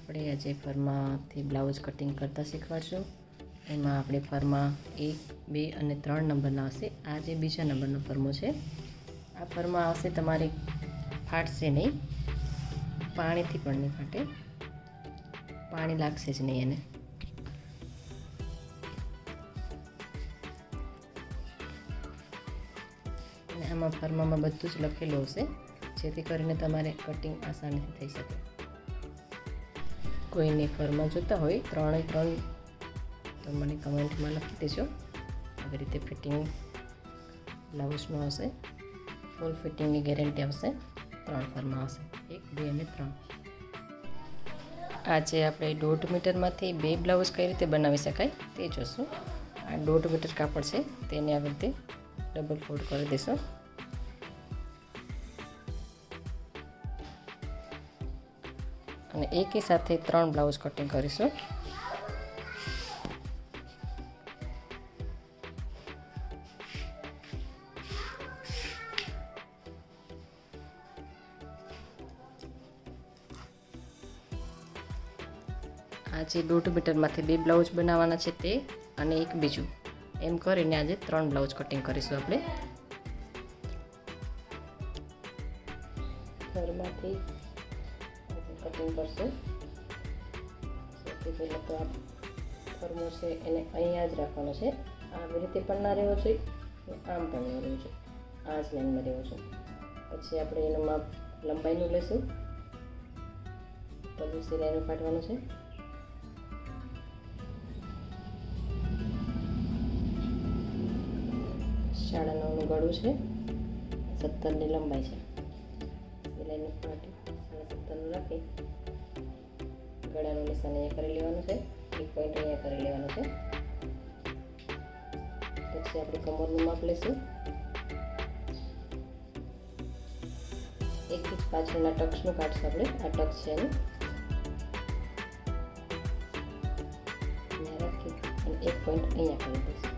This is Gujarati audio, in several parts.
આપણે આજે ફરમાં બ્લાઉઝ કટિંગ કરતાં શીખવાડશું. એમાં આપણે ફરમાં 1, 2 અને 3 નંબરના આવશે. આ જે બીજા નંબરનો ફરમો છે, આ ફરમાં આવશે તમારે ફાટશે નહીં, પાણીથી પણ નહીં ફાટે, પાણી લાગશે જ નહીં એને. અને આમાં ફરમામાં બધું જ લખેલું હશે, જેથી કરીને તમારે કટિંગ આસાનીથી થઈ શકે. કોઈને ફરમાં જોતા હોય 3 તો મને કમેન્ટમાં લખી દેજો. આવી રીતે ફિટિંગ બ્લાઉઝનું આવશે, ફૂલ ફિટિંગની ગેરંટી આવશે. 3 ફરમાં આવશે, 1, 2 અને 3. આજે આપણે 1.5 મીટરમાંથી 2 બ્લાઉઝ કઈ રીતે બનાવી શકાય તે જોશું. આ 1.5 મીટર કાપડ છે, તેને આવી રીતે ડબલ ફોલ્ડ કરી દઈશું. અને એકી સાથે 3 બ્લાઉઝ કટિંગ કરીશું. આજે 1.5 મીટરમાંથી 2 બ્લાઉઝ બનાવવાના છે તે, અને એક બીજું, એમ કરીને આજે 3 બ્લાઉઝ કટિંગ કરીશું આપણે. ફરમાંથી કટિંગ કરશું. સૌથી પહેલાં તો આ ફરમો છે એને અહીંયા જ રાખવાનો છે. આવી રીતે પણ ના રહેવો જોઈએ, આમ પણ ના રહેવું જોઈએ, આ જ લાઈનમાં રહેવું છે. પછી આપણે એનું માપ લંબાઈનું લઈશું. પલ્લુ સિલાઈનું કાઢવાનું છે. સાડા 9નું ગળું છે, 17ની લંબાઈ છે. સિલાઈનું પાટી 17નું રાખી ગળાનું નિશાન અહીંયા કરી લેવાનું છે. 1 પોઈન્ટ અહીંયા કરી લેવાનું છે. પછી આપણે કમરનું માપ લઈશું. 1 ઇંચ પાછળના ટક્સનું કાઢશું આપણે. આ ટક્સ છે એનું અહીંયા રાખી અને 1 પોઈન્ટ અહીંયા કરી દઈશું.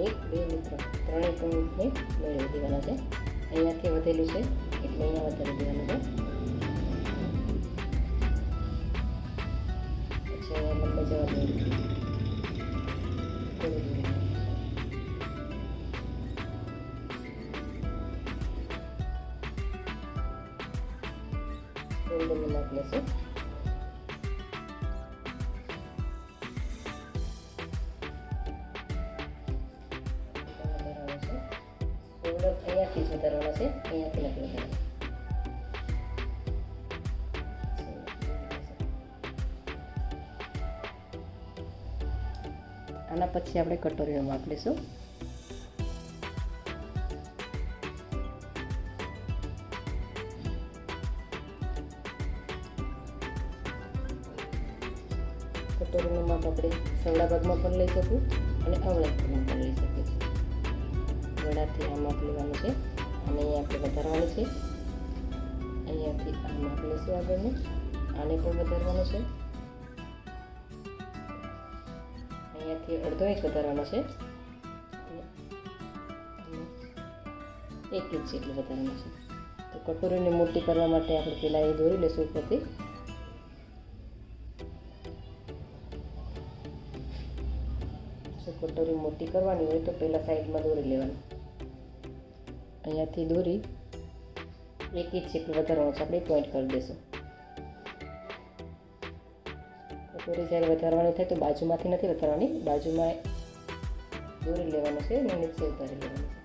1, 2 અને 3 પોઈન્ટને મેળવી દેવાના છે. અહીંયાથી વધેલું છે એટલે અહીંયા વધારી દેવાનું છે. પછી અહીંયા લંબાઈ જવા દેવાનું. શોલ્ડરનું માપ લેશું. અહીંયાથી જ વધારવાના છે, અહીંયાથી નથી વધારવાના. આના પછી આપણે કટોરીનું માપ લઈશું. કટોરીનું માપ આપણે સવડા ભાગમાં પણ લઈ શકીએ અને અવળા ભાગમાં પણ લઈ શકીએ. ગળાથી આ માપ લેવાનું છે અને અહીંયા આપણે વધારવાનું છે. અહીંયાથી આ માપ લઈશું આગળનું, આને પણ વધારવાનું છે. અહીંયાથી 1/2 ઇંચ વધારવાનો છે, 1 ઇંચ જેટલું વધારવાનું છે. તો કટોરીને મોટી કરવા માટે આપણે પહેલાં એ દોરી લઈશું ઉપરથી. જો કટોરી મોટી કરવાની હોય તો પહેલાં સાઈડમાં દોરી લેવાની. અહીંયાથી દોરી 1 ઇંચ જેટલું વધારવાનું છે, આપણે પોઈન્ટ કરી દઈશું. કટોરી જ્યારે વધારવાની થાય તો બાજુમાંથી નથી વધારવાની, બાજુમાં દોરી લેવાનું છે અને નીચે ઉતારી લેવાનું છે.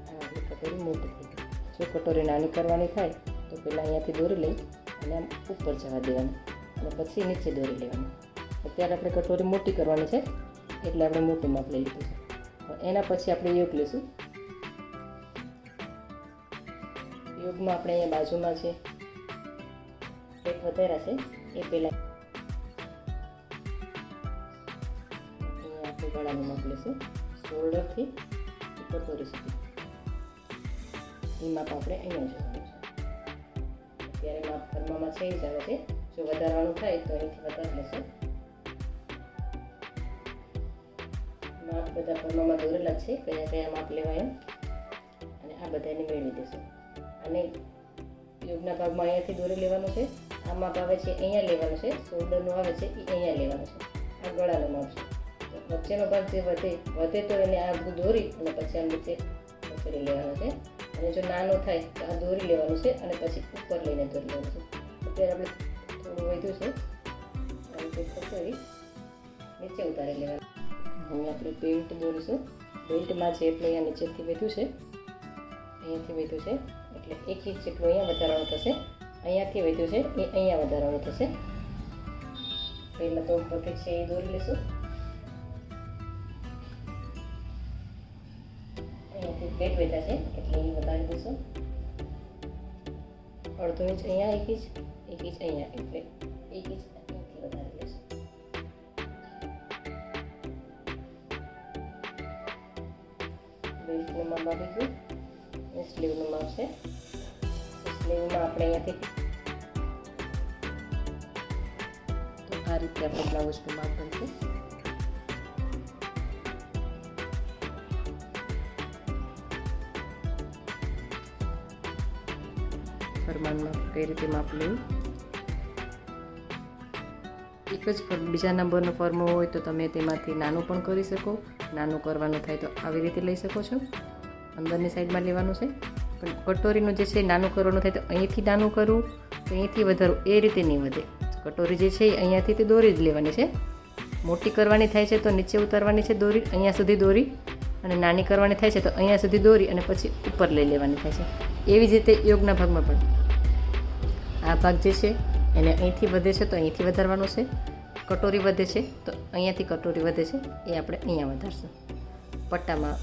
આ આપણી કટોરી મોટી થઈ ગઈ. જો કટોરી નાની કરવાની થાય તો પહેલાં અહીંયાથી દોરી લઈ અને આમ ઉપર જવા દેવાનું અને પછી નીચે દોરી લેવાની. અત્યારે આપણે કટોરી મોટી કરવાની છે એટલે આપણે મોટું માપ લઈ લીધું છે. એના પછી આપણે યોગ લઈશું. યોગમાં આપણે અહીંયા બાજુમાં છે એક વધારા છે એ પહેલાં અહીંયા આપણે ગળાનું માપ લઈશું. શોલ્ડરથી કટોરી સુધી એ માપ આપણે અહીંયા જોવાનું છે. અત્યારે માપ ફરમામાં 6 ઇંચ આવે છે. જો વધારવાનું થાય તો અહીંથી વધારી લેશું. માપ બધા ફરમામાં દોરેલા છે, કયા કયા માપ લેવાય એમ, અને આ બધાને મેળવી દેશું. અને યોગના ભાગમાં અહીંયાથી દોરી લેવાનું છે, આ માપ આવે છે અહીંયા લેવાનું છે, શોલ્ડરનું આવે છે એ અહીંયા લેવાનું છે, આ ગળાનું માપ છે. તો વચ્ચેનો ભાગ જે વધે તો એને આ દોરી અને પછી આ નીચે કરી લેવાનો છે. અને જો નાનો થાય તો આ દોરી લેવાનું છે અને પછી ઉપર લઈને દોરી લેવાનું છે. અત્યારે આપણે થોડું વધ્યું છે, આ રીતે ખસેડી નીચે ઉતારી લેવાનું. હવે આપણે બેલ્ટ દોરીશું. બેલ્ટમાં છે એટલે અહીંયા નીચેથી વધ્યું છે, અહીંયાથી વધ્યું છે એટલે 1 ઇંચ જેટલું અહીંયા વધારવાનું થશે, અહીંયાથી વધ્યું છે એ અહીંયા વધારવાનું થશે. પહેલાં તો બકેટ છે એ દોરી લઈશું. અહીંયાથી પ્લેટ વધ્યા છે એટલે એ વધારી દઈશું. અડધો ઇંચ અહીંયા 1 ઇંચ, 1 ઇંચ અહીંયા એટલે 1 ઇંચ અહીંયાથી વધારી લઈશું. બેલ્ટનું માપ આવી ગયું. સ્લીવનું માપ છે. સ્લીવમાં આપણે અહીંયાથી તો આ રીતે આપણે બ્લાઉઝનું માપ બનશે. ફરમાનમાં કઈ રીતે માપ લેવું. એક જ બીજા નંબરનો ફરમો હોય તો તમે તેમાંથી નાનું પણ કરી શકો. નાનું કરવાનું થાય તો આવી રીતે લઈ શકો છો. અંદરની સાઈડમાં લેવાનું છે, પણ કટોરીનું જે છે નાનું કરવાનું થાય તો અહીંથી નાનું કરવું તો અહીંથી વધારવું, એ રીતે નહીં વધે. કટોરી જે છે એ અહીંયાથી તે દોરી જ લેવાની છે. મોટી કરવાની થાય છે તો નીચે ઉતારવાની છે દોરી, અહીંયા સુધી દોરી, અને નાની કરવાની થાય છે તો અહીંયા સુધી દોરી અને પછી ઉપર લઈ લેવાની થાય છે. એવી જ રીતે યોગના ભાગમાં પણ આ ભાગ જે છે એને અહીંથી વધે છે તો અહીંથી વધારવાનું છે. કટોરી વધે છે તો અહીંયાથી કટોરી વધે છે એ આપણે અહીંયા વધારશું. પટ્ટામાં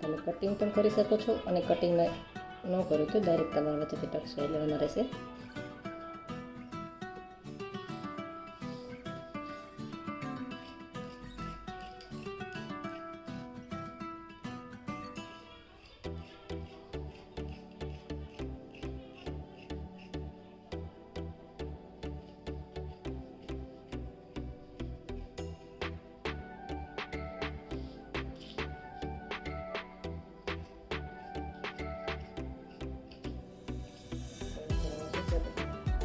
તમે કટિંગ પણ કરી શકો છો અને કટિંગ ન કરો તો ડાયરેક્ટ તમારા વચ્ચેથી ટક્સ લેવાના રહેશે.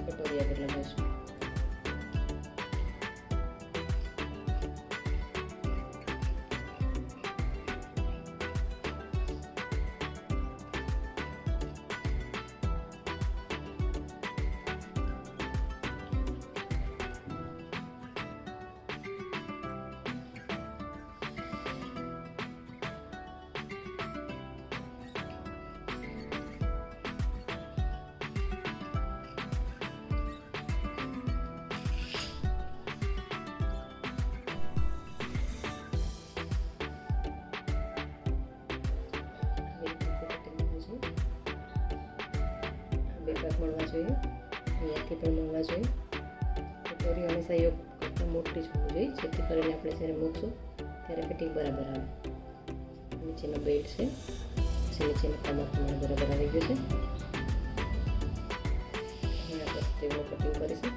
કટોરી આગળ લગાવીશું. બે ભાગ મળવા જોઈએ, અહીંયાથી પણ મળવા જોઈએ. કટોરી હંમેશા યોગ કરતાં મોટી જ હોવી જોઈએ, જેથી કરીને આપણે જ્યારે મૂકશું ત્યારે ફિટિંગ બરાબર આવે. નીચેનો બેલ્ટ છે, નીચેનો કમર તમારે બરાબર આવી ગયો છે. હવે આપણે સ્લીવનું કટિંગ કરીશું.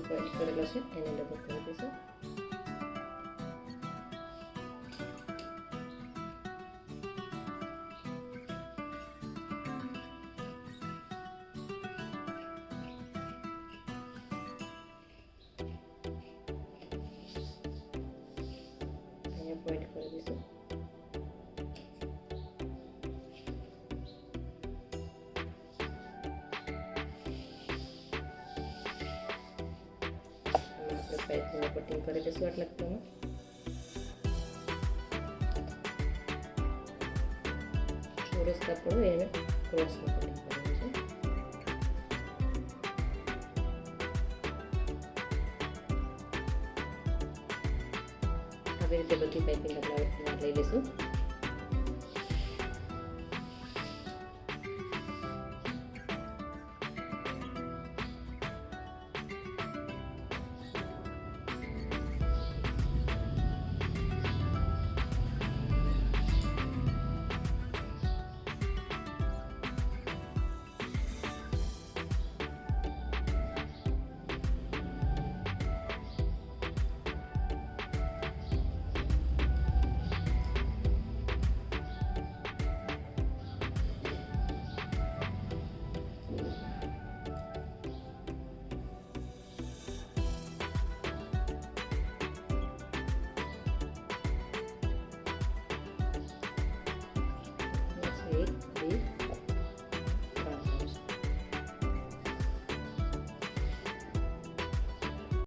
પોઈન્ટ કરેલો છે એને ડબલ કરી દઈશું. એને પોઈન્ટ કરી દઈશું. કટિંગ કરી દઈશું આટલા તમે. ચોરસ કાપડ હોય એને ક્રોસમાં કટિંગ કરવાનું છે. આવી રીતે રીતે બધી પાઇપિંગ આપણે લઈ લઈશું. એક બે